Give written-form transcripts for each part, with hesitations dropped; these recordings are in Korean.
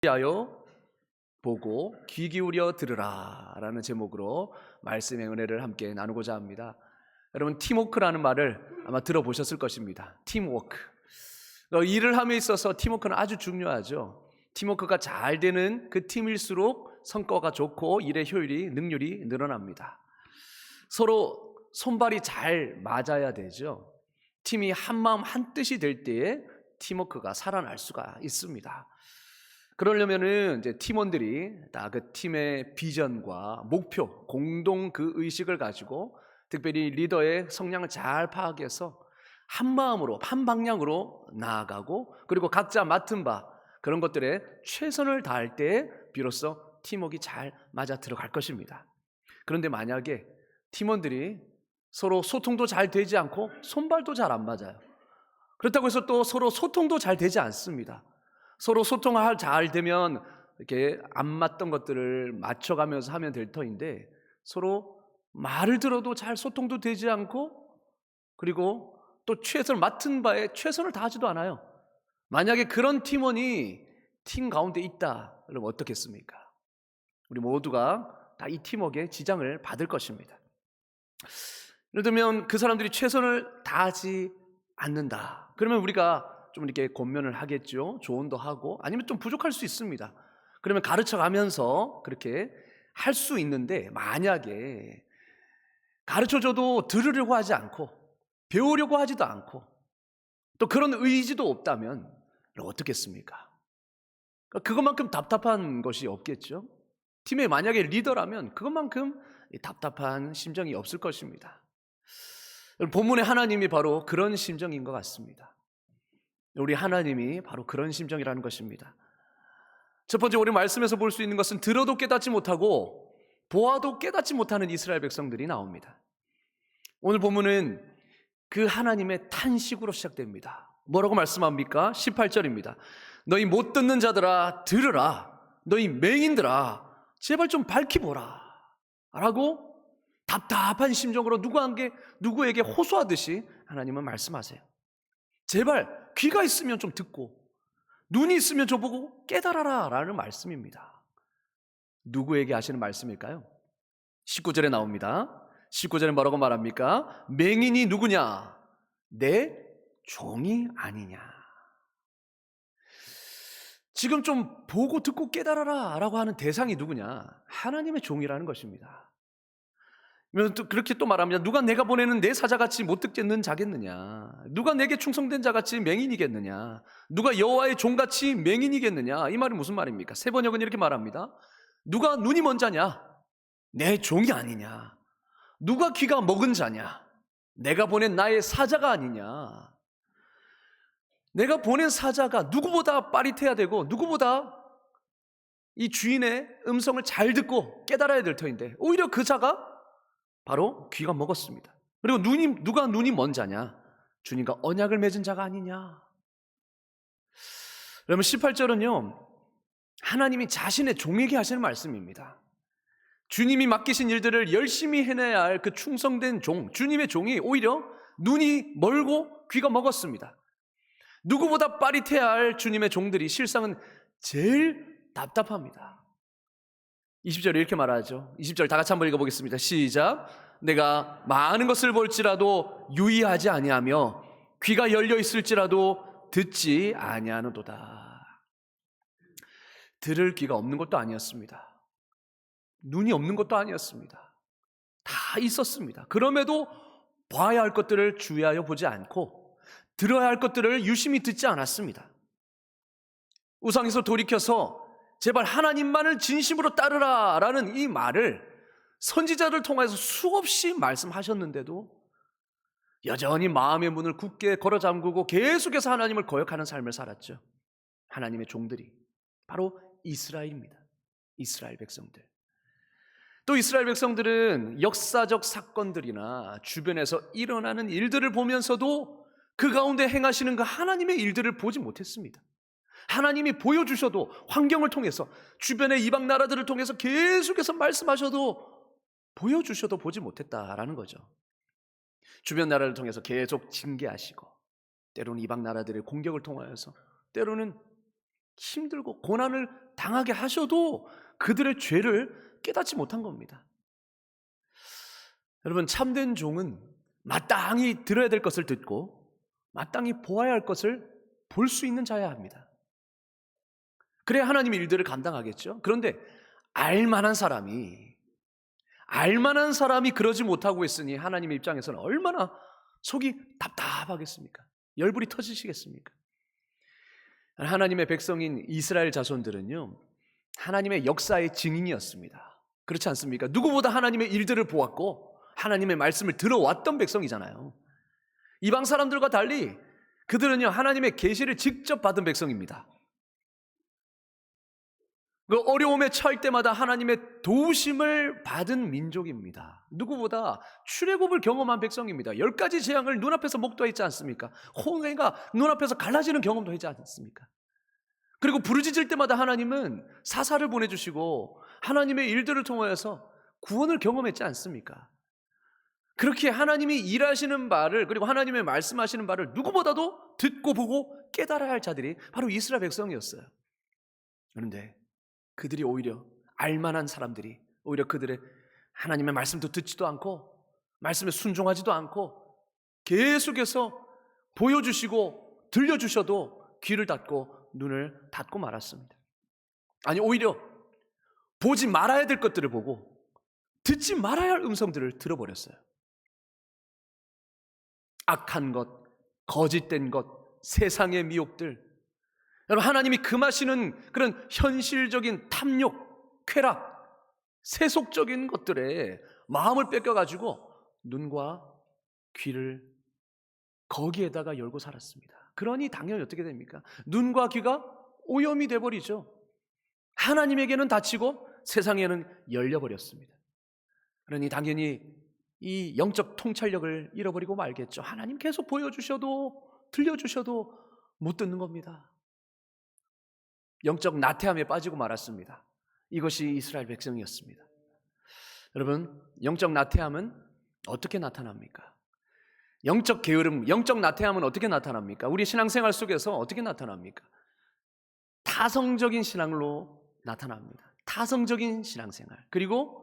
하여 보고 귀 기울여 들으라 라는 제목으로 말씀의 은혜를 함께 나누고자 합니다. 여러분, 팀워크라는 말을 아마 들어보셨을 것입니다. 팀워크. 일을 함에 있어서 팀워크는 아주 중요하죠. 팀워크가 잘 되는 그 팀일수록 성과가 좋고 일의 효율이, 능률이 늘어납니다. 서로 손발이 잘 맞아야 되죠. 팀이 한마음 한뜻이 될 때에 팀워크가 살아날 수가 있습니다. 그러려면은 이제 팀원들이 다 그 팀의 비전과 목표, 공동 그 의식을 가지고 특별히 리더의 성향을 잘 파악해서 한 마음으로, 한 방향으로 나아가고, 그리고 각자 맡은 바 그런 것들에 최선을 다할 때 비로소 팀워크가 잘 맞아 들어갈 것입니다. 그런데 만약에 팀원들이 서로 소통도 잘 되지 않고 손발도 잘 안 맞아요. 그렇다고 해서 또 서로 소통도 잘 되지 않습니다. 서로 소통을 잘 되면 이렇게 안 맞던 것들을 맞춰가면서 하면 될 터인데, 서로 말을 들어도 잘 소통도 되지 않고, 그리고 또 최선을 맡은 바에 최선을 다하지도 않아요. 만약에 그런 팀원이 팀 가운데 있다, 그러면 어떻겠습니까? 우리 모두가 다 이 팀워크에 지장을 받을 것입니다. 예를 들면 그 사람들이 최선을 다하지 않는다, 그러면 우리가 좀 이렇게 권면을 하겠죠. 조언도 하고, 아니면 좀 부족할 수 있습니다. 그러면 가르쳐 가면서 그렇게 할 수 있는데, 만약에 가르쳐줘도 들으려고 하지 않고 배우려고 하지도 않고 또 그런 의지도 없다면 어떻겠습니까? 그것만큼 답답한 것이 없겠죠. 팀의 만약에 리더라면 그것만큼 답답한 심정이 없을 것입니다. 본문의 하나님이 바로 그런 심정인 것 같습니다. 우리 하나님이 바로 그런 심정이라는 것입니다. 첫 번째, 우리 말씀에서 볼 수 있는 것은 들어도 깨닫지 못하고 보아도 깨닫지 못하는 이스라엘 백성들이 나옵니다. 오늘 본문은 그 하나님의 탄식으로 시작됩니다. 뭐라고 말씀합니까? 18절입니다. 너희 못 듣는 자들아 들으라. 너희 맹인들아 제발 좀 밝히 보라 라고 답답한 심정으로 누구에게 호소하듯이 하나님은 말씀하세요. 제발 귀가 있으면 좀 듣고 눈이 있으면 좀 보고 깨달아라 라는 말씀입니다. 누구에게 하시는 말씀일까요? 19절에 나옵니다. 19절에 뭐라고 말합니까? 맹인이 누구냐? 내 종이 아니냐. 지금 좀 보고 듣고 깨달아라 라고 하는 대상이 누구냐? 하나님의 종이라는 것입니다. 그렇게 또 말합니다. 누가 내가 보내는 내 사자같이 못 듣겠는 자겠느냐? 누가 내게 충성된 자같이 맹인이겠느냐? 누가 여호와의 종같이 맹인이겠느냐? 이 말이 무슨 말입니까? 세 번역은 이렇게 말합니다. 누가 눈이 먼 자냐? 내 종이 아니냐? 누가 귀가 먹은 자냐? 내가 보낸 나의 사자가 아니냐? 내가 보낸 사자가 누구보다 빠릿해야 되고 누구보다 이 주인의 음성을 잘 듣고 깨달아야 될 터인데, 오히려 그 자가 바로 귀가 먹었습니다. 그리고 누가 눈이 먼 자냐? 주님과 언약을 맺은 자가 아니냐? 여러분, 18절은요 하나님이 자신의 종에게 하시는 말씀입니다. 주님이 맡기신 일들을 열심히 해내야 할 그 충성된 종, 주님의 종이 오히려 눈이 멀고 귀가 먹었습니다. 누구보다 빠릿해야 할 주님의 종들이 실상은 제일 답답합니다. 20절에 이렇게 말하죠. 20절 다 같이 한번 읽어보겠습니다. 시작. 내가 많은 것을 볼지라도 유의하지 아니하며 귀가 열려 있을지라도 듣지 아니하는도다. 들을 귀가 없는 것도 아니었습니다. 눈이 없는 것도 아니었습니다. 다 있었습니다. 그럼에도 봐야 할 것들을 주의하여 보지 않고 들어야 할 것들을 유심히 듣지 않았습니다. 우상에서 돌이켜서 제발 하나님만을 진심으로 따르라 라는 이 말을 선지자를 통해서 수없이 말씀하셨는데도 여전히 마음의 문을 굳게 걸어 잠그고 계속해서 하나님을 거역하는 삶을 살았죠. 하나님의 종들이 바로 이스라엘입니다. 이스라엘 백성들. 또 이스라엘 백성들은 역사적 사건들이나 주변에서 일어나는 일들을 보면서도 그 가운데 행하시는 그 하나님의 일들을 보지 못했습니다. 하나님이 보여주셔도, 환경을 통해서, 주변의 이방 나라들을 통해서 계속해서 말씀하셔도 보여주셔도 보지 못했다라는 거죠. 주변 나라를 통해서 계속 징계하시고, 때로는 이방 나라들의 공격을 통하여서, 때로는 힘들고 고난을 당하게 하셔도 그들의 죄를 깨닫지 못한 겁니다. 여러분, 참된 종은 마땅히 들어야 될 것을 듣고 마땅히 보아야 할 것을 볼 수 있는 자여야 합니다. 그래야 하나님의 일들을 감당하겠죠. 그런데 알만한 사람이 그러지 못하고 있으니 하나님의 입장에서는 얼마나 속이 답답하겠습니까? 열불이 터지시겠습니까? 하나님의 백성인 이스라엘 자손들은요, 하나님의 역사의 증인이었습니다. 그렇지 않습니까? 누구보다 하나님의 일들을 보았고 하나님의 말씀을 들어왔던 백성이잖아요. 이방 사람들과 달리 그들은요, 하나님의 계시를 직접 받은 백성입니다. 그 어려움에 처할 때마다 하나님의 도우심을 받은 민족입니다. 누구보다 출애굽을 경험한 백성입니다. 10가지 재앙을 눈앞에서 목도했지 않습니까? 홍해가 눈앞에서 갈라지는 경험도 하지 않습니까? 그리고 부르짖을 때마다 하나님은 사사를 보내주시고 하나님의 일들을 통하여서 구원을 경험했지 않습니까? 그렇게 하나님이 일하시는 바를, 그리고 하나님의 말씀하시는 바를 누구보다도 듣고 보고 깨달아야 할 자들이 바로 이스라엘 백성이었어요. 그런데 그들이 오히려 알만한 사람들이 오히려 그들의 하나님의 말씀도 듣지도 않고 말씀에 순종하지도 않고 계속해서 보여주시고 들려주셔도 귀를 닫고 눈을 닫고 말았습니다. 아니, 오히려 보지 말아야 될 것들을 보고 듣지 말아야 할 음성들을 들어버렸어요. 악한 것, 거짓된 것, 세상의 미혹들, 여러분, 하나님이 금하시는 그런 현실적인 탐욕, 쾌락, 세속적인 것들에 마음을 뺏겨가지고 눈과 귀를 거기에다가 열고 살았습니다. 그러니 당연히 어떻게 됩니까? 눈과 귀가 오염이 돼버리죠. 하나님에게는 닫히고 세상에는 열려버렸습니다. 그러니 당연히 이 영적 통찰력을 잃어버리고 말겠죠. 하나님 계속 보여주셔도 들려주셔도 못 듣는 겁니다. 영적 나태함에 빠지고 말았습니다. 이것이 이스라엘 백성이었습니다. 여러분, 영적 나태함은 어떻게 나타납니까? 영적 게으름, 영적 나태함은 어떻게 나타납니까? 우리 신앙생활 속에서 어떻게 나타납니까? 타성적인 신앙으로 나타납니다. 타성적인 신앙생활, 그리고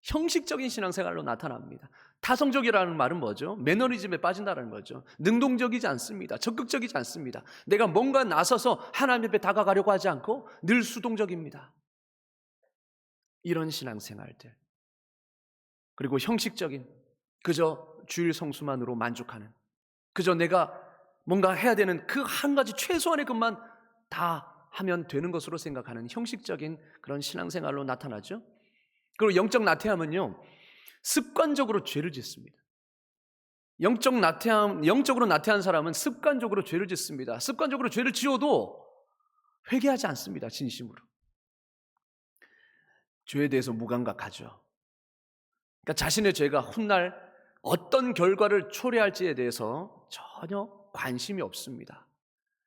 형식적인 신앙생활로 나타납니다. 타성적이라는 말은 뭐죠? 매너리즘에 빠진다는 거죠. 능동적이지 않습니다. 적극적이지 않습니다. 내가 뭔가 나서서 하나님 앞에 다가가려고 하지 않고 늘 수동적입니다. 이런 신앙생활들. 그리고 형식적인, 그저 주일 성수만으로 만족하는, 그저 내가 뭔가 해야 되는 그 한 가지 최소한의 것만 다 하면 되는 것으로 생각하는 형식적인 그런 신앙생활로 나타나죠. 그리고 영적 나태함은요, 습관적으로 죄를 짓습니다. 영적으로 나태한 사람은 습관적으로 죄를 짓습니다. 습관적으로 죄를 지어도 회개하지 않습니다. 진심으로. 죄에 대해서 무감각하죠. 그러니까 자신의 죄가 훗날 어떤 결과를 초래할지에 대해서 전혀 관심이 없습니다.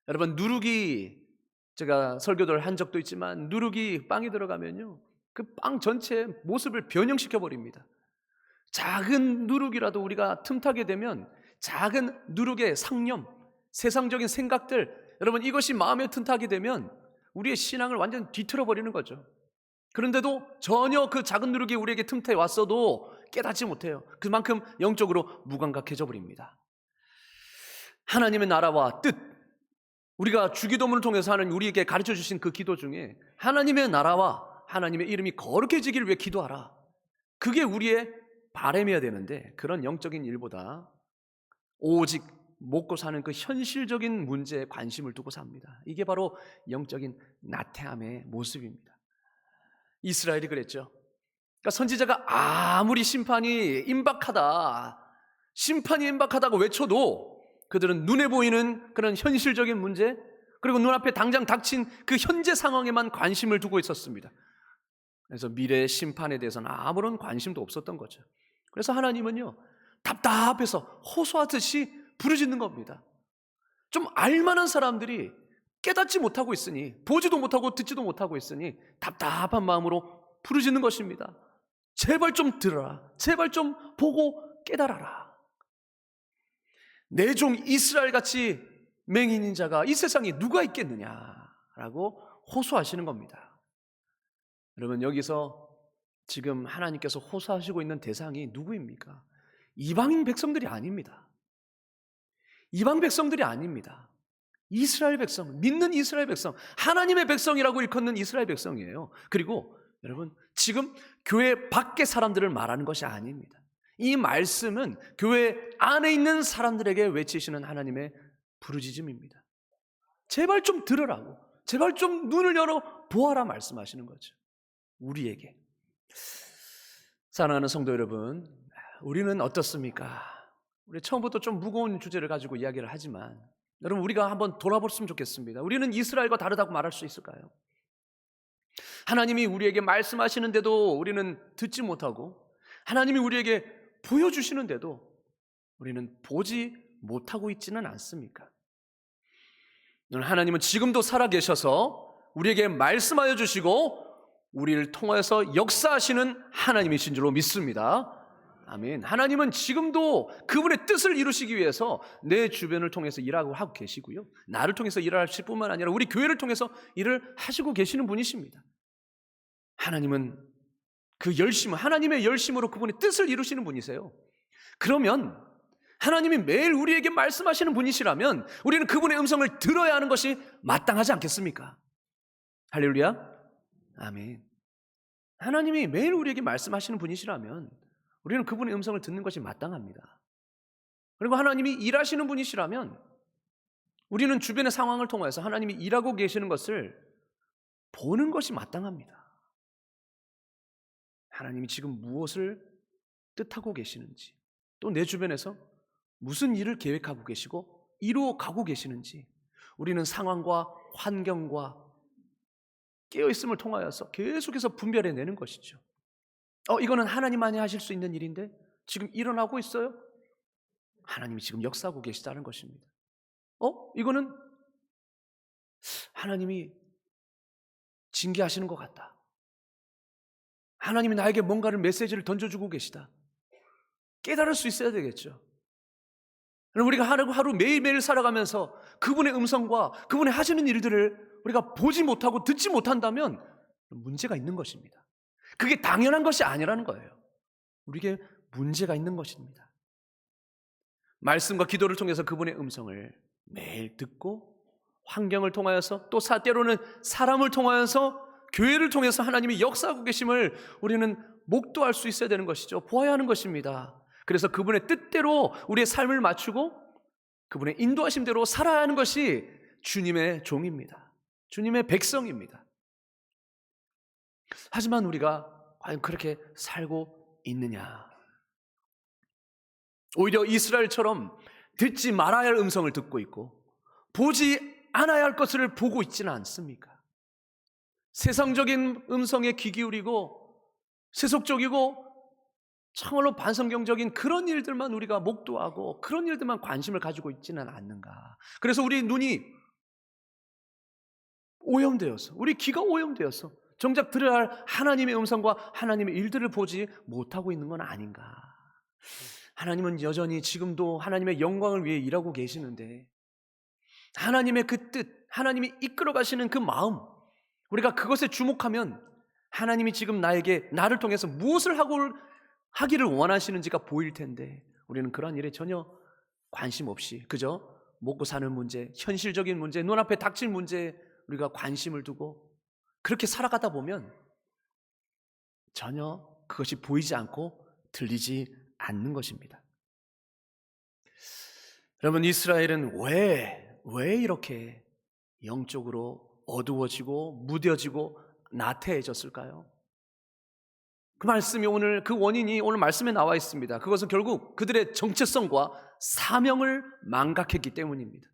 여러분, 누룩이, 제가 설교를 한 적도 있지만 누룩이 빵에 들어가면요, 그 빵 전체의 모습을 변형시켜 버립니다. 작은 누룩이라도 우리가 틈타게 되면 작은 누룩의 상념, 세상적인 생각들, 여러분, 이것이 마음에 틈타게 되면 우리의 신앙을 완전 뒤틀어 버리는 거죠. 그런데도 전혀 그 작은 누룩이 우리에게 틈타에 왔어도 깨닫지 못해요. 그만큼 영적으로 무감각해져 버립니다. 하나님의 나라와 뜻, 우리가 주기도문을 통해서 하는 우리에게 가르쳐 주신 그 기도 중에 하나님의 나라와 하나님의 이름이 거룩해지기를 위해 기도하라, 그게 우리의 바람이어야 되는데, 그런 영적인 일보다 오직 먹고 사는 그 현실적인 문제에 관심을 두고 삽니다. 이게 바로 영적인 나태함의 모습입니다. 이스라엘이 그랬죠. 그러니까 선지자가 아무리 심판이 임박하다고 외쳐도 그들은 눈에 보이는 그런 현실적인 문제, 그리고 눈앞에 당장 닥친 그 현재 상황에만 관심을 두고 있었습니다. 그래서 미래의 심판에 대해서는 아무런 관심도 없었던 거죠. 그래서 하나님은요, 답답해서 호소하듯이 부르짖는 겁니다. 좀 알만한 사람들이 깨닫지 못하고 있으니, 보지도 못하고 듣지도 못하고 있으니 답답한 마음으로 부르짖는 것입니다. 제발 좀 들어라. 제발 좀 보고 깨달아라. 내 종 이스라엘같이 맹인인 자가 이 세상에 누가 있겠느냐라고 호소하시는 겁니다. 여러분, 여기서 지금 하나님께서 호소하시고 있는 대상이 누구입니까? 이방인 백성들이 아닙니다. 이방 백성들이 아닙니다. 이스라엘 백성, 믿는 이스라엘 백성, 하나님의 백성이라고 일컫는 이스라엘 백성이에요. 그리고 여러분, 지금 교회 밖의 사람들을 말하는 것이 아닙니다. 이 말씀은 교회 안에 있는 사람들에게 외치시는 하나님의 부르짖음입니다. 제발 좀 들으라고, 제발 좀 눈을 열어 보아라 말씀하시는 거죠. 우리에게. 사랑하는 성도 여러분, 우리는 어떻습니까? 우리 처음부터 좀 무거운 주제를 가지고 이야기를 하지만 여러분, 우리가 한번 돌아봤으면 좋겠습니다. 우리는 이스라엘과 다르다고 말할 수 있을까요? 하나님이 우리에게 말씀하시는데도 우리는 듣지 못하고, 하나님이 우리에게 보여주시는데도 우리는 보지 못하고 있지는 않습니까? 하나님은 지금도 살아계셔서 우리에게 말씀하여 주시고 우리를 통해서 역사하시는 하나님이신 줄로 믿습니다. 아멘. 하나님은 지금도 그분의 뜻을 이루시기 위해서 내 주변을 통해서 일하고 하고 계시고요, 나를 통해서 일하실 뿐만 아니라 우리 교회를 통해서 일을 하시고 계시는 분이십니다. 하나님은 그 열심, 하나님의 열심으로 그분의 뜻을 이루시는 분이세요. 그러면 하나님이 매일 우리에게 말씀하시는 분이시라면 우리는 그분의 음성을 들어야 하는 것이 마땅하지 않겠습니까? 할렐루야. 아멘. 하나님이 매일 우리에게 말씀하시는 분이시라면 우리는 그분의 음성을 듣는 것이 마땅합니다. 그리고 하나님이 일하시는 분이시라면 우리는 주변의 상황을 통해서 하나님이 일하고 계시는 것을 보는 것이 마땅합니다. 하나님이 지금 무엇을 뜻하고 계시는지, 또 내 주변에서 무슨 일을 계획하고 계시고 이루어 가고 계시는지 우리는 상황과 환경과 깨어있음을 통하여서 계속해서 분별해내는 것이죠. 이거는 하나님만이 하실 수 있는 일인데 지금 일어나고 있어요? 하나님이 지금 역사하고 계시다는 것입니다. 이거는 하나님이 징계하시는 것 같다. 하나님이 나에게 뭔가를 메시지를 던져주고 계시다. 깨달을 수 있어야 되겠죠. 우리가 하루 매일매일 살아가면서 그분의 음성과 그분의 하시는 일들을 우리가 보지 못하고 듣지 못한다면 문제가 있는 것입니다. 그게 당연한 것이 아니라는 거예요. 우리에게 문제가 있는 것입니다. 말씀과 기도를 통해서 그분의 음성을 매일 듣고, 환경을 통하여서, 또 때로는 사람을 통하여서, 교회를 통해서 하나님이 역사하고 계심을 우리는 목도할 수 있어야 되는 것이죠. 보아야 하는 것입니다. 그래서 그분의 뜻대로 우리의 삶을 맞추고 그분의 인도하심대로 살아야 하는 것이 주님의 종입니다. 주님의 백성입니다. 하지만 우리가 과연 그렇게 살고 있느냐? 오히려 이스라엘처럼 듣지 말아야 할 음성을 듣고 있고 보지 않아야 할 것을 보고 있지는 않습니까? 세상적인 음성에 귀 기울이고 세속적이고 참으로 반성경적인 그런 일들만 우리가 목도하고 그런 일들만 관심을 가지고 있지는 않는가? 그래서 우리 눈이 오염되어서, 우리 귀가 오염되어서 정작 들어야 할 하나님의 음성과 하나님의 일들을 보지 못하고 있는 건 아닌가? 하나님은 여전히 지금도 하나님의 영광을 위해 일하고 계시는데 하나님의 그 뜻, 하나님이 이끌어 가시는 그 마음, 우리가 그것에 주목하면 하나님이 지금 나를 통해서 무엇을 하기를 원하시는지가 보일 텐데 우리는 그러한 일에 전혀 관심 없이 그저 먹고 사는 문제, 현실적인 문제, 눈앞에 닥칠 문제에 우리가 관심을 두고 그렇게 살아가다 보면 전혀 그것이 보이지 않고 들리지 않는 것입니다. 여러분, 이스라엘은 왜 이렇게 영적으로 어두워지고 무뎌지고 나태해졌을까요? 그 말씀이 그 원인이 오늘 말씀에 나와 있습니다. 그것은 결국 그들의 정체성과 사명을 망각했기 때문입니다.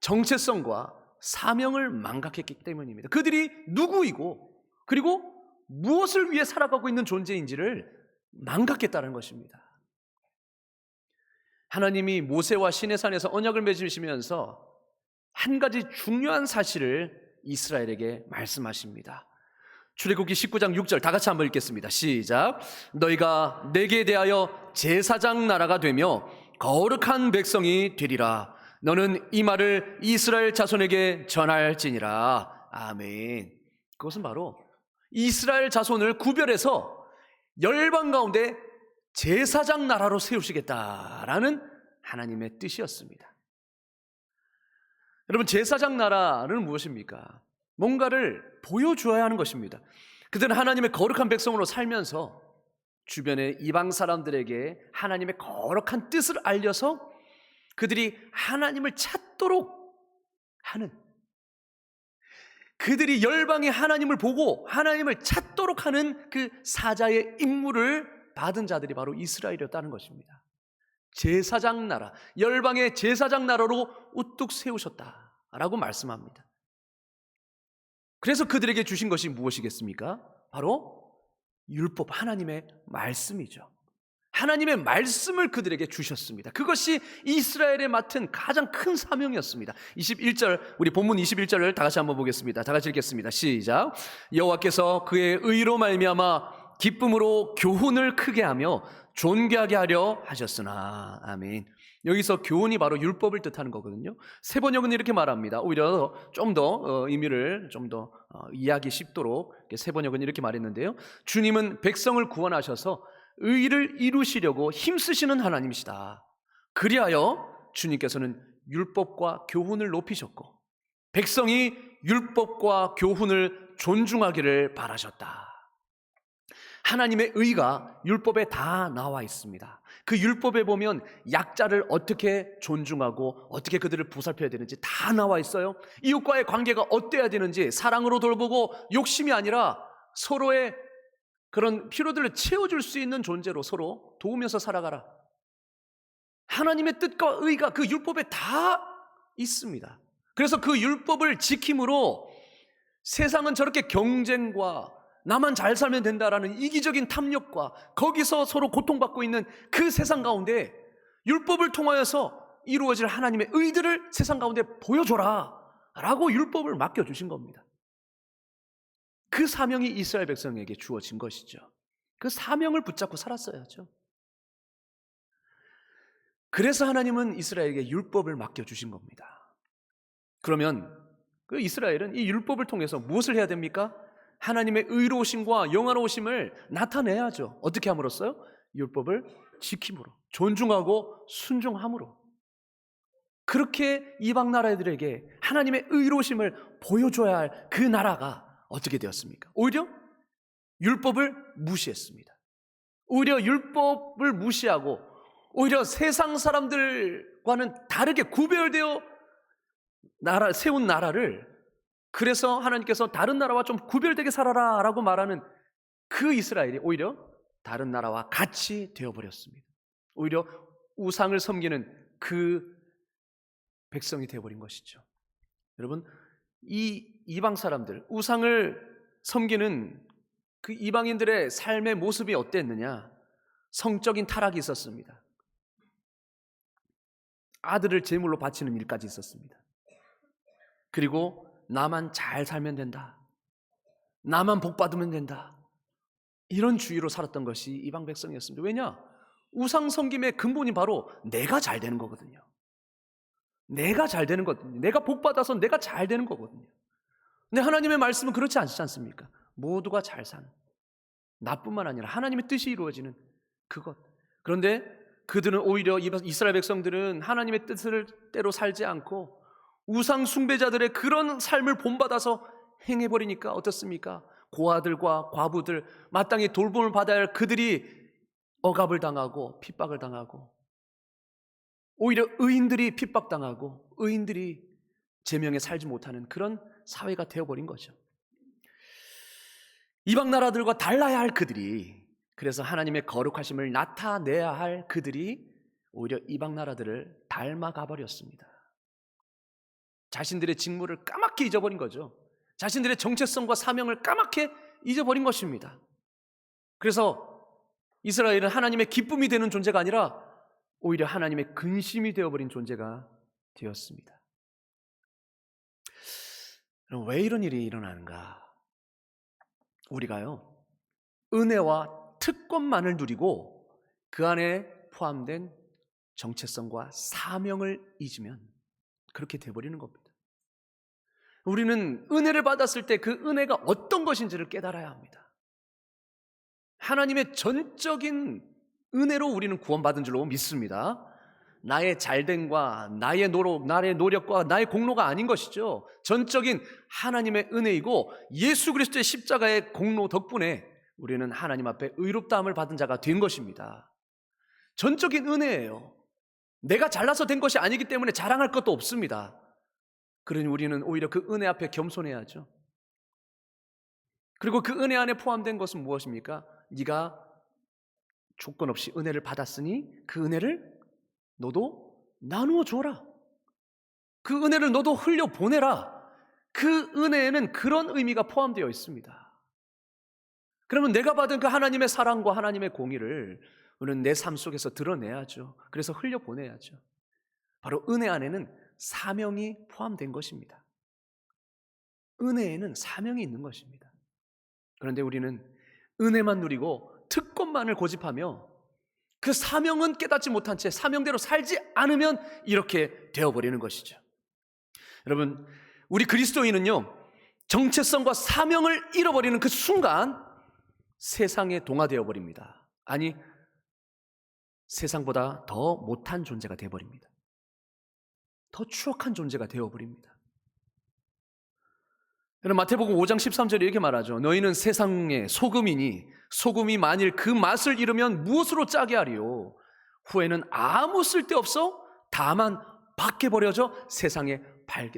정체성과 사명을 망각했기 때문입니다. 그들이 누구이고 그리고 무엇을 위해 살아가고 있는 존재인지를 망각했다는 것입니다. 하나님이 모세와 시내산에서 언약을 맺으시면서 한 가지 중요한 사실을 이스라엘에게 말씀하십니다. 출애굽기 19장 6절 다 같이 한번 읽겠습니다. 시작. 너희가 내게 대하여 제사장 나라가 되며 거룩한 백성이 되리라. 너는 이 말을 이스라엘 자손에게 전할지니라. 아멘. 그것은 바로 이스라엘 자손을 구별해서 열방 가운데 제사장 나라로 세우시겠다라는 하나님의 뜻이었습니다. 여러분, 제사장 나라는 무엇입니까? 뭔가를 보여주어야 하는 것입니다. 그들은 하나님의 거룩한 백성으로 살면서 주변의 이방 사람들에게 하나님의 거룩한 뜻을 알려서 그들이 하나님을 찾도록 하는, 그들이 열방의 하나님을 보고 하나님을 찾도록 하는 그 사자의 임무를 받은 자들이 바로 이스라엘이었다는 것입니다. 제사장 나라, 열방의 제사장 나라로 우뚝 세우셨다라고 말씀합니다. 그래서 그들에게 주신 것이 무엇이겠습니까? 바로 율법, 하나님의 말씀이죠. 하나님의 말씀을 그들에게 주셨습니다. 그것이 이스라엘에 맡은 가장 큰 사명이었습니다. 21절, 우리 본문 21절을 다 같이 한번 보겠습니다. 다 같이 읽겠습니다. 시작. 여호와께서 그의 의로 말미암아 기쁨으로 교훈을 크게 하며 존귀하게 하려 하셨으나. 아멘. 여기서 교훈이 바로 율법을 뜻하는 거거든요. 세번역은 이렇게 말합니다. 오히려 좀 더 의미를 좀 더 이해하기 쉽도록 세번역은 이렇게 말했는데요. 주님은 백성을 구원하셔서 의를 이루시려고 힘쓰시는 하나님이시다. 그리하여 주님께서는 율법과 교훈을 높이셨고 백성이 율법과 교훈을 존중하기를 바라셨다. 하나님의 의가 율법에 다 나와 있습니다. 그 율법에 보면 약자를 어떻게 존중하고 어떻게 그들을 보살펴야 되는지 다 나와 있어요. 이웃과의 관계가 어때야 되는지 사랑으로 돌보고 욕심이 아니라 서로의 그런 필요들을 채워줄 수 있는 존재로 서로 도우면서 살아가라. 하나님의 뜻과 의가 그 율법에 다 있습니다. 그래서 그 율법을 지킴으로 세상은 저렇게 경쟁과 나만 잘 살면 된다라는 이기적인 탐욕과 거기서 서로 고통받고 있는 그 세상 가운데 율법을 통하여서 이루어질 하나님의 의들을 세상 가운데 보여줘라 라고 율법을 맡겨주신 겁니다. 그 사명이 이스라엘 백성에게 주어진 것이죠. 그 사명을 붙잡고 살았어야죠. 그래서 하나님은 이스라엘에게 율법을 맡겨주신 겁니다. 그러면 그 이스라엘은 이 율법을 통해서 무엇을 해야 됩니까? 하나님의 의로우심과 영화로우심을 나타내야죠. 어떻게 함으로써요? 율법을 지킴으로, 존중하고 순종함으로. 그렇게 이방 나라들에게 하나님의 의로우심을 보여줘야 할 그 나라가 어떻게 되었습니까? 오히려 율법을 무시했습니다. 오히려 율법을 무시하고 오히려 세상 사람들과는 다르게 구별되어 세운 나라를, 그래서 하나님께서 다른 나라와 좀 구별되게 살아라 라고 말하는 그 이스라엘이 오히려 다른 나라와 같이 되어버렸습니다. 오히려 우상을 섬기는 그 백성이 되어버린 것이죠. 여러분, 이 이방 사람들, 우상을 섬기는 그 이방인들의 삶의 모습이 어땠느냐? 성적인 타락이 있었습니다. 아들을 제물로 바치는 일까지 있었습니다. 그리고 나만 잘 살면 된다, 나만 복 받으면 된다, 이런 주의로 살았던 것이 이방 백성이었습니다. 왜냐? 우상 섬김의 근본이 바로 내가 잘 되는 거거든요. 내가 잘 되는 것, 내가 복 받아서 내가 잘 되는 거거든요. 근데 하나님의 말씀은 그렇지 않지 않습니까? 모두가 잘 사는, 나뿐만 아니라 하나님의 뜻이 이루어지는 그것. 그런데 그들은 오히려 이스라엘 백성들은 하나님의 뜻을 때로 살지 않고 우상 숭배자들의 그런 삶을 본받아서 행해버리니까 어떻습니까? 고아들과 과부들, 마땅히 돌봄을 받아야 할 그들이 억압을 당하고 핍박을 당하고, 오히려 의인들이 핍박당하고 의인들이 제명에 살지 못하는 그런 사회가 되어버린 거죠. 이방 나라들과 달라야 할 그들이, 그래서 하나님의 거룩하심을 나타내야 할 그들이 오히려 이방 나라들을 닮아가 버렸습니다. 자신들의 직무를 까맣게 잊어버린 거죠. 자신들의 정체성과 사명을 까맣게 잊어버린 것입니다. 그래서 이스라엘은 하나님의 기쁨이 되는 존재가 아니라 오히려 하나님의 근심이 되어버린 존재가 되었습니다. 그럼 왜 이런 일이 일어나는가? 우리가요, 은혜와 특권만을 누리고 그 안에 포함된 정체성과 사명을 잊으면 그렇게 돼버리는 겁니다. 우리는 은혜를 받았을 때 그 은혜가 어떤 것인지를 깨달아야 합니다. 하나님의 전적인 은혜로 우리는 구원받은 줄로 믿습니다. 나의 잘됨과 나의 노력과 나의 공로가 아닌 것이죠. 전적인 하나님의 은혜이고 예수 그리스도의 십자가의 공로 덕분에 우리는 하나님 앞에 의롭다함을 받은 자가 된 것입니다. 전적인 은혜예요. 내가 잘나서 된 것이 아니기 때문에 자랑할 것도 없습니다. 그러니 우리는 오히려 그 은혜 앞에 겸손해야죠. 그리고 그 은혜 안에 포함된 것은 무엇입니까? 네가 조건 없이 은혜를 받았으니 그 은혜를 너도 나누어 줘라. 그 은혜를 너도 흘려보내라. 그 은혜에는 그런 의미가 포함되어 있습니다. 그러면 내가 받은 그 하나님의 사랑과 하나님의 공의를 우리는 내 삶 속에서 드러내야죠. 그래서 흘려보내야죠. 바로 은혜 안에는 사명이 포함된 것입니다. 은혜에는 사명이 있는 것입니다. 그런데 우리는 은혜만 누리고 특권만을 고집하며 그 사명은 깨닫지 못한 채 사명대로 살지 않으면 이렇게 되어버리는 것이죠. 여러분, 우리 그리스도인은요, 정체성과 사명을 잃어버리는 그 순간 세상에 동화되어 버립니다. 아니, 세상보다 더 못한 존재가 되어버립니다. 더 추악한 존재가 되어버립니다. 여러분, 마태복음 5장 13절에 이렇게 말하죠. 너희는 세상의 소금이니 소금이 만일 그 맛을 잃으면 무엇으로 짜게 하리요? 후에는 아무 쓸데없어 다만 밖에 버려져 세상에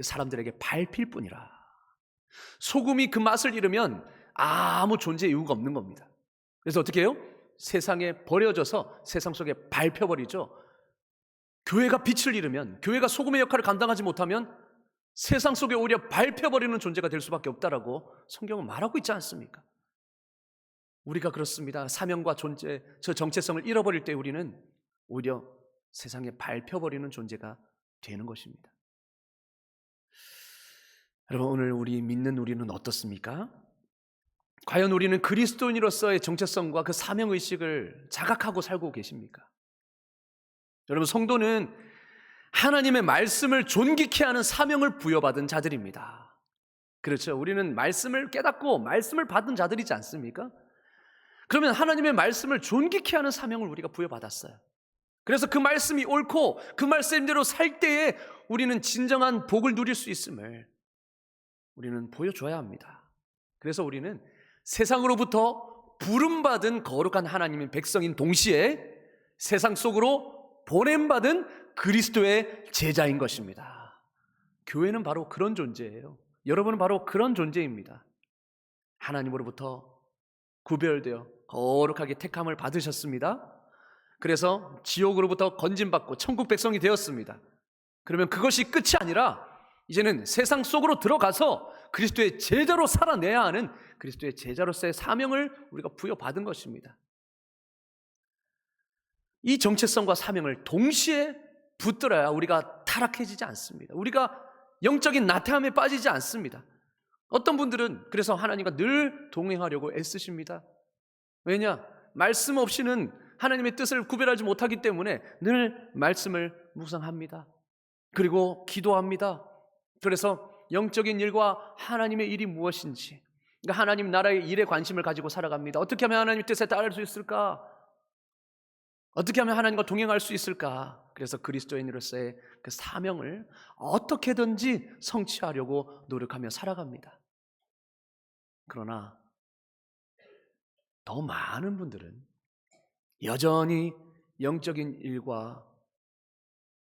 사람들에게 밟힐 뿐이라. 소금이 그 맛을 잃으면 아무 존재 이유가 없는 겁니다. 그래서 어떻게 해요? 세상에 버려져서 세상 속에 밟혀버리죠. 교회가 빛을 잃으면, 교회가 소금의 역할을 감당하지 못하면 세상 속에 오히려 밟혀버리는 존재가 될 수밖에 없다라고 성경은 말하고 있지 않습니까? 우리가 그렇습니다. 사명과 존재, 저 정체성을 잃어버릴 때 우리는 오히려 세상에 밟혀버리는 존재가 되는 것입니다. 여러분, 오늘 우리 믿는 우리는 어떻습니까? 과연 우리는 그리스도인으로서의 정체성과 그 사명의식을 자각하고 살고 계십니까? 여러분, 성도는 하나님의 말씀을 존귀케 하는 사명을 부여받은 자들입니다. 그렇죠. 우리는 말씀을 깨닫고 말씀을 받은 자들이지 않습니까? 그러면 하나님의 말씀을 존귀케 하는 사명을 우리가 부여받았어요. 그래서 그 말씀이 옳고 그 말씀대로 살 때에 우리는 진정한 복을 누릴 수 있음을 우리는 보여줘야 합니다. 그래서 우리는 세상으로부터 부름받은 거룩한 하나님의 백성인 동시에 세상 속으로 보냄받은 그리스도의 제자인 것입니다. 교회는 바로 그런 존재예요. 여러분은 바로 그런 존재입니다. 하나님으로부터 구별되어 거룩하게 택함을 받으셨습니다. 그래서 지옥으로부터 건진받고 천국 백성이 되었습니다. 그러면 그것이 끝이 아니라 이제는 세상 속으로 들어가서 그리스도의 제자로 살아내야 하는 그리스도의 제자로서의 사명을 우리가 부여받은 것입니다. 이 정체성과 사명을 동시에 붙들어야 우리가 타락해지지 않습니다. 우리가 영적인 나태함에 빠지지 않습니다. 어떤 분들은 그래서 하나님과 늘 동행하려고 애쓰십니다. 왜냐? 말씀 없이는 하나님의 뜻을 구별하지 못하기 때문에 늘 말씀을 묵상합니다. 그리고 기도합니다. 그래서 영적인 일과 하나님의 일이 무엇인지, 그러니까 하나님 나라의 일에 관심을 가지고 살아갑니다. 어떻게 하면 하나님의 뜻에 따를 수 있을까? 어떻게 하면 하나님과 동행할 수 있을까? 그래서 그리스도인으로서의 그 사명을 어떻게든지 성취하려고 노력하며 살아갑니다. 그러나 더 많은 분들은 여전히 영적인 일과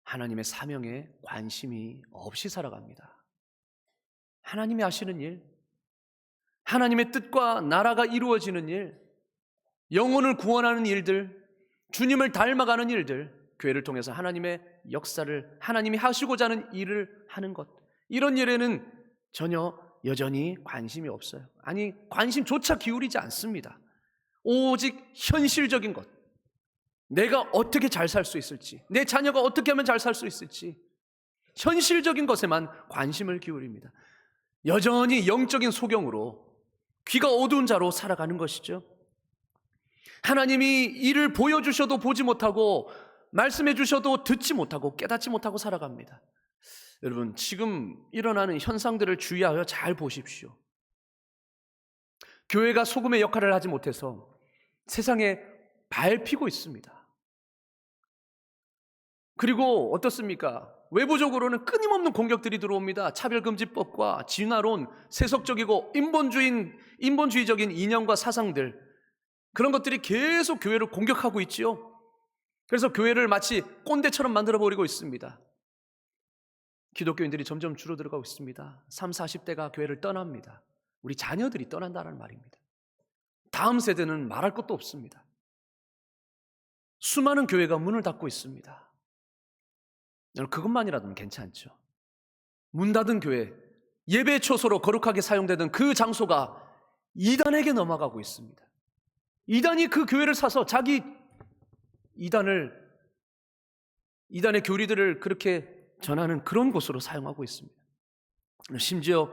하나님의 사명에 관심이 없이 살아갑니다. 하나님이 하시는 일, 하나님의 뜻과 나라가 이루어지는 일, 영혼을 구원하는 일들, 주님을 닮아가는 일들, 교회를 통해서 하나님의 역사를, 하나님이 하시고자 하는 일을 하는 것, 이런 일에는 전혀 여전히 관심이 없어요. 아니, 관심조차 기울이지 않습니다. 오직 현실적인 것, 내가 어떻게 잘 살 수 있을지, 내 자녀가 어떻게 하면 잘 살 수 있을지, 현실적인 것에만 관심을 기울입니다. 여전히 영적인 소경으로, 귀가 어두운 자로 살아가는 것이죠. 하나님이 일을 보여주셔도 보지 못하고, 말씀해 주셔도 듣지 못하고, 깨닫지 못하고 살아갑니다. 여러분, 지금 일어나는 현상들을 주의하여 잘 보십시오. 교회가 소금의 역할을 하지 못해서 세상에 밟히고 있습니다. 그리고 어떻습니까? 외부적으로는 끊임없는 공격들이 들어옵니다. 차별금지법과 진화론, 세속적이고 인본주의적인 이념과 사상들, 그런 것들이 계속 교회를 공격하고 있지요. 그래서 교회를 마치 꼰대처럼 만들어버리고 있습니다. 기독교인들이 점점 줄어들어가고 있습니다. 30, 40대가 교회를 떠납니다. 우리 자녀들이 떠난다는 말입니다. 다음 세대는 말할 것도 없습니다. 수많은 교회가 문을 닫고 있습니다. 여러분, 그것만이라도 괜찮죠. 문 닫은 교회, 예배 초소로 거룩하게 사용되던 그 장소가 이단에게 넘어가고 있습니다. 이단이 그 교회를 사서 자기 이단의 교리들을 그렇게 전하는 그런 곳으로 사용하고 있습니다. 심지어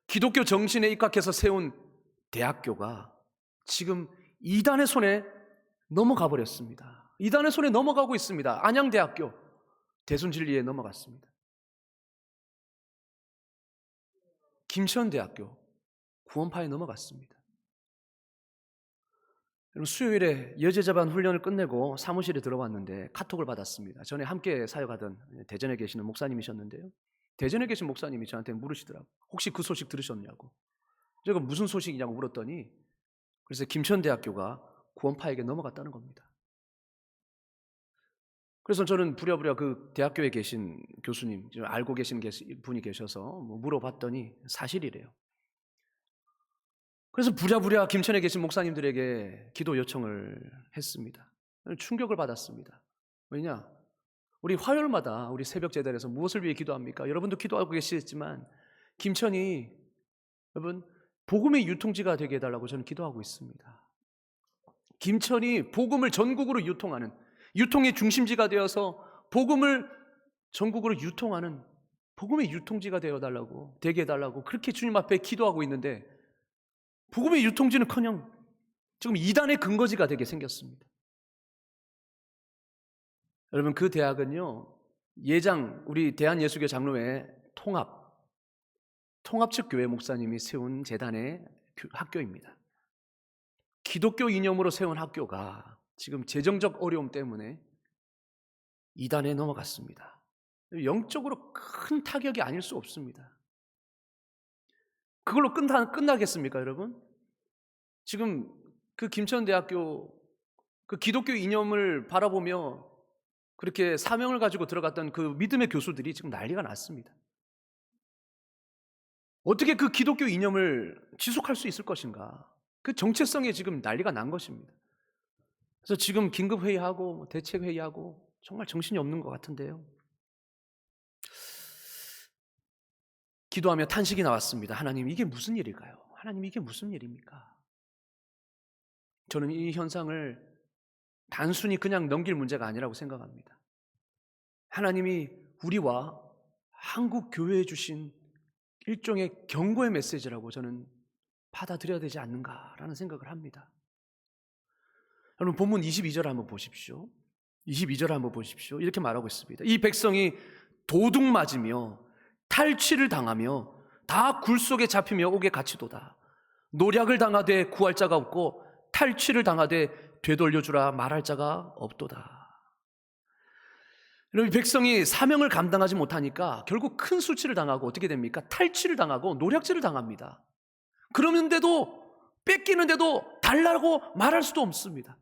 기독교 정신에 입각해서 세운 대학교가 지금 이단의 손에 넘어가 버렸습니다. 이단의 손에 넘어가고 있습니다. 안양대학교 대순진리에 넘어갔습니다. 김천대학교 구원파에 넘어갔습니다. 수요일에 여제자반 훈련을 끝내고 사무실에 들어왔는데 카톡을 받았습니다. 전에 함께 사역하던 대전에 계시는 목사님이셨는데요, 대전에 계신 목사님이 저한테 물으시더라고요. 혹시 그 소식 들으셨냐고. 제가 무슨 소식이냐고 물었더니 그래서 김천대학교가 구원파에게 넘어갔다는 겁니다. 그래서 저는 부랴부랴 그 대학교에 계신 교수님, 알고 계신 분이 계셔서 물어봤더니 사실이래요. 그래서 부랴부랴 김천에 계신 목사님들에게 기도 요청을 했습니다. 충격을 받았습니다. 왜냐? 우리 화요일마다 우리 새벽 제단에서 무엇을 위해 기도합니까? 여러분도 기도하고 계시겠지만 김천이 여러분 복음의 유통지가 되게 해달라고 저는 기도하고 있습니다. 김천이 복음을 전국으로 유통하는, 유통의 중심지가 되어서 복음을 전국으로 유통하는 복음의 유통지가 되게 해달라고 그렇게 주님 앞에 기도하고 있는데, 복음의 유통지는커녕 지금 이단의 근거지가 되게 생겼습니다. 여러분, 그 대학은요, 우리 대한예수교 장로회 통합측 교회 목사님이 세운 재단의 학교입니다. 기독교 이념으로 세운 학교가 지금 재정적 어려움 때문에 이단에 넘어갔습니다. 영적으로 큰 타격이 아닐 수 없습니다. 그걸로 끝나겠습니까, 여러분? 지금 그 김천대학교 그 기독교 이념을 바라보며 그렇게 사명을 가지고 들어갔던 그 믿음의 교수들이 지금 난리가 났습니다. 어떻게 그 기독교 이념을 지속할 수 있을 것인가? 그 정체성에 지금 난리가 난 것입니다. 그래서 지금 긴급회의하고 대책회의하고 정말 정신이 없는 것 같은데요. 기도하며 탄식이 나왔습니다. 하나님, 이게 무슨 일일까요? 하나님, 이게 무슨 일입니까? 저는 이 현상을 단순히 그냥 넘길 문제가 아니라고 생각합니다. 하나님이 우리와 한국 교회에 주신 일종의 경고의 메시지라고 저는 받아들여야 되지 않는가라는 생각을 합니다. 여러분, 본문 22절 한번 보십시오. 22절 한번 보십시오. 이렇게 말하고 있습니다. 이 백성이 도둑 맞으며 탈취를 당하며 다 굴 속에 잡히며 옥에 갇히도다. 노략을 당하되 구할 자가 없고 탈취를 당하되 되돌려주라 말할 자가 없도다. 여러분, 백성이 사명을 감당하지 못하니까 결국 큰 수치를 당하고 어떻게 됩니까? 탈취를 당하고 노략질을 당합니다. 그러는데도, 뺏기는데도 달라고 말할 수도 없습니다.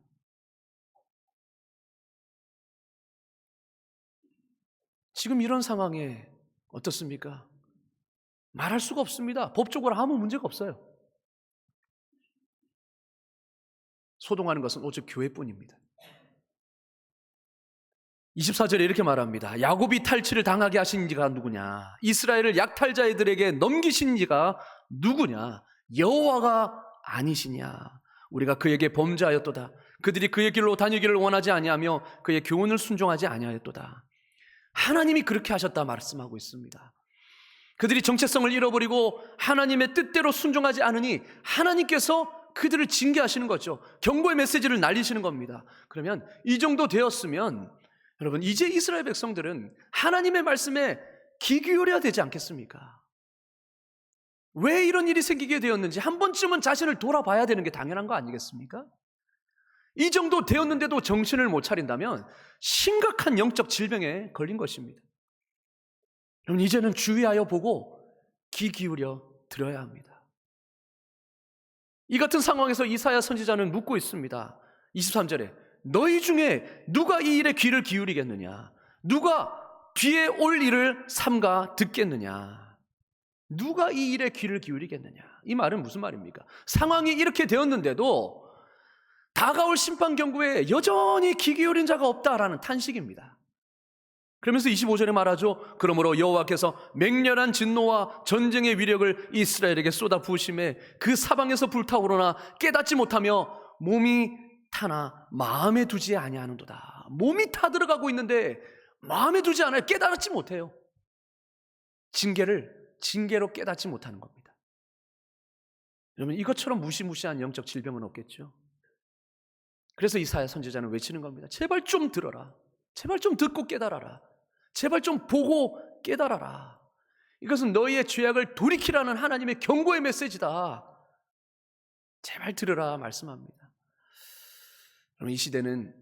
지금 이런 상황에 어떻습니까? 말할 수가 없습니다. 법적으로 아무 문제가 없어요. 소동하는 것은 오직 교회뿐입니다. 24절에 이렇게 말합니다. 야곱이 탈취를 당하게 하신 이가 누구냐? 이스라엘을 약탈자들에게 넘기신 이가 누구냐? 여호와가 아니시냐? 우리가 그에게 범죄하였도다. 그들이 그의 길로 다니기를 원하지 아니하며 그의 교훈을 순종하지 아니하였도다. 하나님이 그렇게 하셨다 말씀하고 있습니다. 그들이 정체성을 잃어버리고 하나님의 뜻대로 순종하지 않으니 하나님께서 그들을 징계하시는 거죠. 경고의 메시지를 날리시는 겁니다. 그러면 이 정도 되었으면 여러분, 이제 이스라엘 백성들은 하나님의 말씀에 귀 기울여야 되지 않겠습니까? 왜 이런 일이 생기게 되었는지 한 번쯤은 자신을 돌아봐야 되는 게 당연한 거 아니겠습니까? 이 정도 되었는데도 정신을 못 차린다면 심각한 영적 질병에 걸린 것입니다. 여러분, 이제는 주의하여 보고 귀 기울여 들어야 합니다. 이 같은 상황에서 이사야 선지자는 묻고 있습니다. 23절에 너희 중에 누가 이 일에 귀를 기울이겠느냐? 누가 뒤에 올 일을 삼가 듣겠느냐? 누가 이 일에 귀를 기울이겠느냐? 이 말은 무슨 말입니까? 상황이 이렇게 되었는데도 다가올 심판 경고에 여전히 귀 기울인 자가 없다라는 탄식입니다. 그러면서 25절에 말하죠. 그러므로 여호와께서 맹렬한 진노와 전쟁의 위력을 이스라엘에게 쏟아 부으심에 그 사방에서 불타오르나 깨닫지 못하며 몸이 타나 마음에 두지 아니하는도다. 몸이 타들어가고 있는데 마음에 두지 않아요. 깨닫지 못해요. 징계로 깨닫지 못하는 겁니다. 여러분, 이것처럼 무시무시한 영적 질병은 없겠죠. 그래서 이사야 선지자는 외치는 겁니다. 제발 좀 들어라. 제발 좀 듣고 깨달아라. 제발 좀 보고 깨달아라. 이것은 너희의 죄악을 돌이키라는 하나님의 경고의 메시지다. 제발 들으라 말씀합니다. 여러분, 이 시대는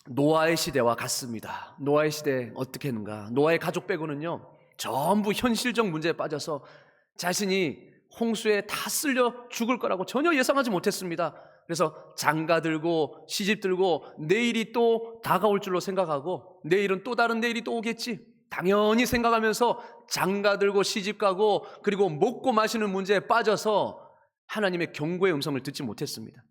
노아의 시대와 같습니다. 노아의 시대 어떻게 했는가? 노아의 가족 빼고는요, 전부 현실적 문제에 빠져서 자신이 홍수에 다 쓸려 죽을 거라고 전혀 예상하지 못했습니다. 그래서 장가 들고 시집 들고 내일이 또 다가올 줄로 생각하고 내일은 또 다른 내일이 또 오겠지 당연히 생각하면서 장가 들고 시집 가고 그리고 먹고 마시는 문제에 빠져서 하나님의 경고의 음성을 듣지 못했습니다.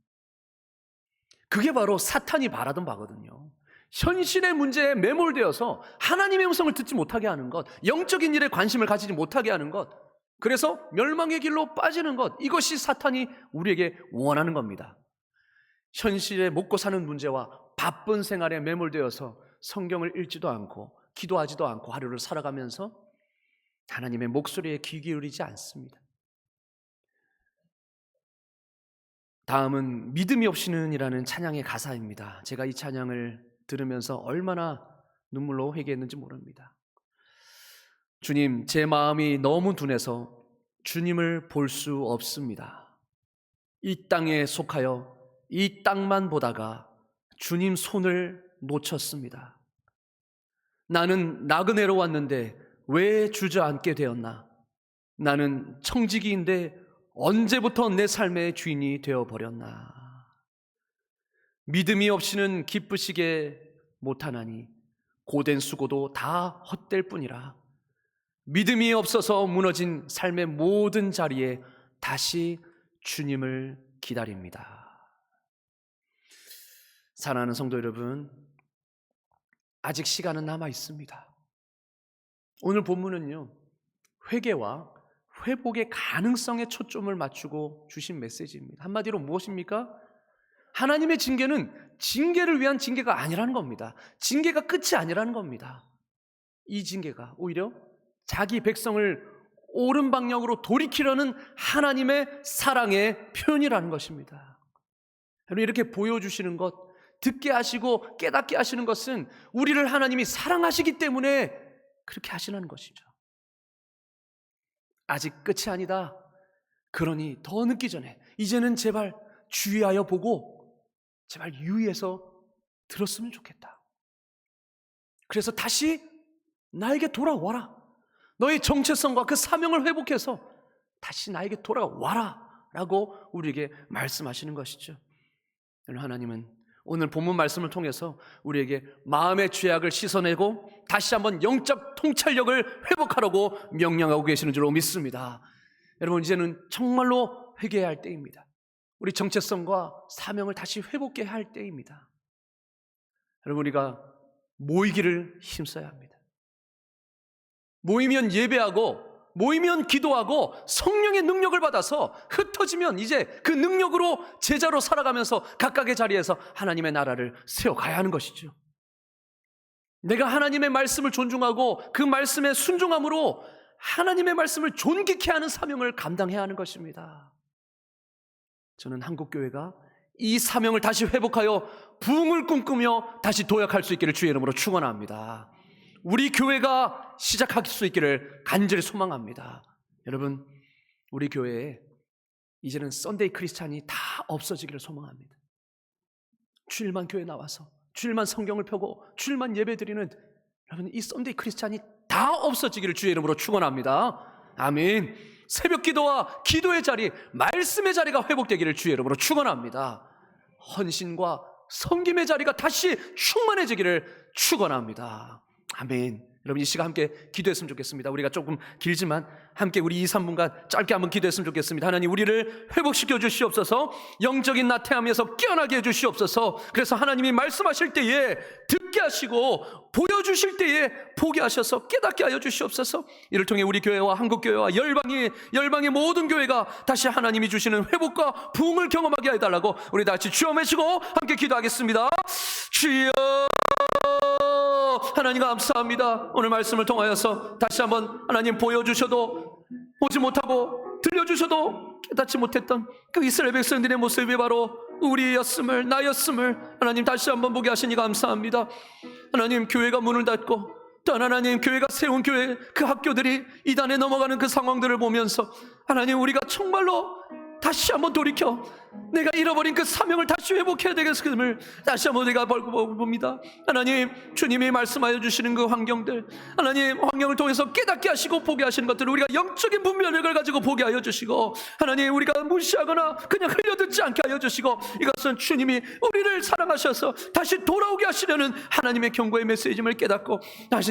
그게 바로 사탄이 바라던 바거든요. 현실의 문제에 매몰되어서 하나님의 음성을 듣지 못하게 하는 것, 영적인 일에 관심을 가지지 못하게 하는 것, 그래서 멸망의 길로 빠지는 것, 이것이 사탄이 우리에게 원하는 겁니다. 현실에 먹고 사는 문제와 바쁜 생활에 매몰되어서 성경을 읽지도 않고 기도하지도 않고 하루를 살아가면서 하나님의 목소리에 귀 기울이지 않습니다. 다음은 믿음이 없이는 이라는 찬양의 가사입니다. 제가 이 찬양을 들으면서 얼마나 눈물로 회개했는지 모릅니다. 주님, 제 마음이 너무 둔해서 주님을 볼 수 없습니다. 이 땅에 속하여 이 땅만 보다가 주님 손을 놓쳤습니다. 나는 나그네로 왔는데 왜 주저앉게 되었나? 나는 청지기인데 언제부터 내 삶의 주인이 되어버렸나? 믿음이 없이는 기쁘시게 못하나니 고된 수고도 다 헛될 뿐이라. 믿음이 없어서 무너진 삶의 모든 자리에 다시 주님을 기다립니다. 사랑하는 성도 여러분, 아직 시간은 남아 있습니다. 오늘 본문은요, 회개와 회복의 가능성에 초점을 맞추고 주신 메시지입니다. 한마디로 무엇입니까? 하나님의 징계는 징계를 위한 징계가 아니라는 겁니다. 징계가 끝이 아니라는 겁니다. 이 징계가 오히려 자기 백성을 옳은 방향으로 돌이키려는 하나님의 사랑의 표현이라는 것입니다. 여러분, 이렇게 보여주시는 것, 듣게 하시고 깨닫게 하시는 것은 우리를 하나님이 사랑하시기 때문에 그렇게 하시는 것이죠. 아직 끝이 아니다. 그러니 더 늦기 전에 이제는 제발 주의하여 보고 제발 유의해서 들었으면 좋겠다. 그래서 다시 나에게 돌아와라. 너의 정체성과 그 사명을 회복해서 다시 나에게 돌아와라 라고 우리에게 말씀하시는 것이죠. 하나님은 오늘 본문 말씀을 통해서 우리에게 마음의 죄악을 씻어내고 다시 한번 영적 통찰력을 회복하라고 명령하고 계시는 줄로 믿습니다. 여러분, 이제는 정말로 회개해야 할 때입니다. 우리 정체성과 사명을 다시 회복해야 할 때입니다. 여러분, 우리가 모이기를 힘써야 합니다. 모이면 예배하고 모이면 기도하고 성령의 능력을 받아서 흩어지면 이제 그 능력으로 제자로 살아가면서 각각의 자리에서 하나님의 나라를 세워가야 하는 것이죠. 내가 하나님의 말씀을 존중하고 그 말씀에 순종함으로 하나님의 말씀을 존귀케 하는 사명을 감당해야 하는 것입니다. 저는 한국교회가 이 사명을 다시 회복하여 부흥을 꿈꾸며 다시 도약할 수 있기를 주의 이름으로 축원합니다. 우리 교회가 시작할 수 있기를 간절히 소망합니다. 여러분, 우리 교회에 이제는 썬데이 크리스찬이 다 없어지기를 소망합니다. 주일만 교회 나와서 주일만 성경을 펴고 주일만 예배드리는 여러분, 이 썬데이 크리스찬이 다 없어지기를 주의 이름으로 축원합니다. 아멘. 새벽 기도와 기도의 자리, 말씀의 자리가 회복되기를 주의 이름으로 축원합니다. 헌신과 섬김의 자리가 다시 충만해지기를 축원합니다. 아멘. 여러분, 이 시간 함께 기도했으면 좋겠습니다. 우리가 조금 길지만 함께 우리 2, 3분간 짧게 한번 기도했으면 좋겠습니다. 하나님, 우리를 회복시켜 주시옵소서. 영적인 나태함에서 깨어나게 해 주시옵소서. 그래서 하나님이 말씀하실 때에 듣게 하시고 보여주실 때에 보게 하셔서 깨닫게 하여 주시옵소서. 이를 통해 우리 교회와 한국교회와 열방의 모든 교회가 다시 하나님이 주시는 회복과 부흥을 경험하게 해달라고 우리 다 같이 주여 외치고 함께 기도하겠습니다. 주여, 하나님 감사합니다. 오늘 말씀을 통하여서 다시 한번 하나님 보여주셔도 보지 못하고 들려주셔도 깨닫지 못했던 그 이스라엘 백성들의 모습이 바로 우리였음을, 나였음을 하나님 다시 한번 보게 하시니 감사합니다. 하나님, 교회가 문을 닫고 또한 하나님 교회가 세운 교회 그 학교들이 이단에 넘어가는 그 상황들을 보면서 하나님, 우리가 정말로 다시 한번 돌이켜 내가 잃어버린 그 사명을 다시 회복해야 되겠음을 다시 한번 우리가 봅니다. 하나님, 주님이 말씀하여 주시는 그 환경들, 하나님 환경을 통해서 깨닫게 하시고 보게 하시는 것들을 우리가 영적인 분별력을 가지고 보게 하여 주시고, 하나님 우리가 무시하거나 그냥 흘려듣지 않게 하여 주시고, 이것은 주님이 우리를 사랑하셔서 다시 돌아오게 하시려는 하나님의 경고의 메시지임을 깨닫고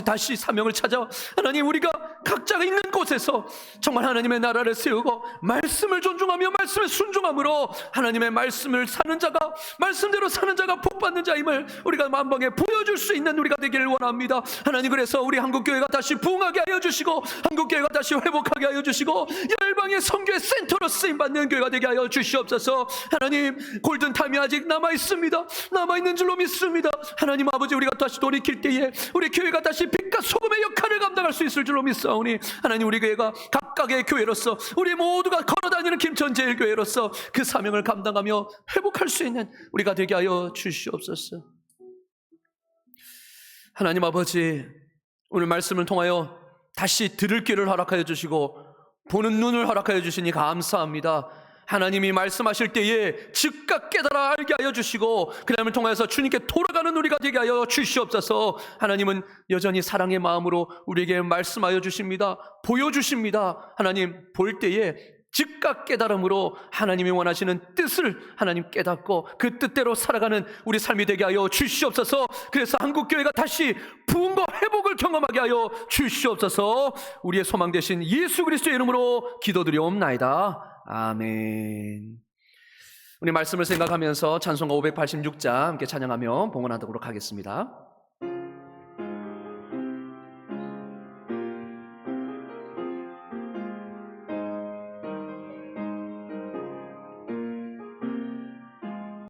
다시 사명을 찾아 하나님 우리가 각자가 있는 곳에서 정말 하나님의 나라를 세우고 말씀을 존중하며 말씀에 순종함으로 하나님의 말씀을 사는 자가, 말씀대로 사는 자가 복받는 자임을 우리가 만방에 보여줄 수 있는 우리가 되기를 원합니다. 하나님, 그래서 우리 한국교회가 다시 부흥하게 하여 주시고 한국교회가 다시 회복하게 하여 주시고 열방의 선교의 센터로 쓰임받는 교회가 되게 하여 주시옵소서. 하나님, 골든타임이 아직 남아있습니다. 남아있는 줄로 믿습니다. 하나님 아버지, 우리가 다시 돌이킬 때에 우리 교회가 다시 빛과 소금의 역할을 감당할 수 있을 줄로 믿사오니 하나님, 우리 교회가 각각의 교회로서 우리 모두가 걸어다니는 김천제일교회로서 그 사명을 감당하며 회복할 수 있는 우리가 되게 하여 주시옵소서. 하나님 아버지, 오늘 말씀을 통하여 다시 들을 귀를 허락하여 주시고 보는 눈을 허락하여 주시니 감사합니다. 하나님이 말씀하실 때에 즉각 깨달아 알게 하여 주시고 그 다음을 통해서 주님께 돌아가는 우리가 되게 하여 주시옵소서. 하나님은 여전히 사랑의 마음으로 우리에게 말씀하여 주십니다. 보여주십니다. 하나님, 볼 때에 즉각 깨달음으로 하나님이 원하시는 뜻을 하나님 깨닫고 그 뜻대로 살아가는 우리 삶이 되게 하여 주시옵소서. 그래서 한국교회가 다시 부흥과 회복을 경험하게 하여 주시옵소서. 우리의 소망 되신 예수 그리스도의 이름으로 기도드리옵나이다. 아멘. 우리 말씀을 생각하면서 찬송가 586장 함께 찬양하며 봉헌하도록 하겠습니다.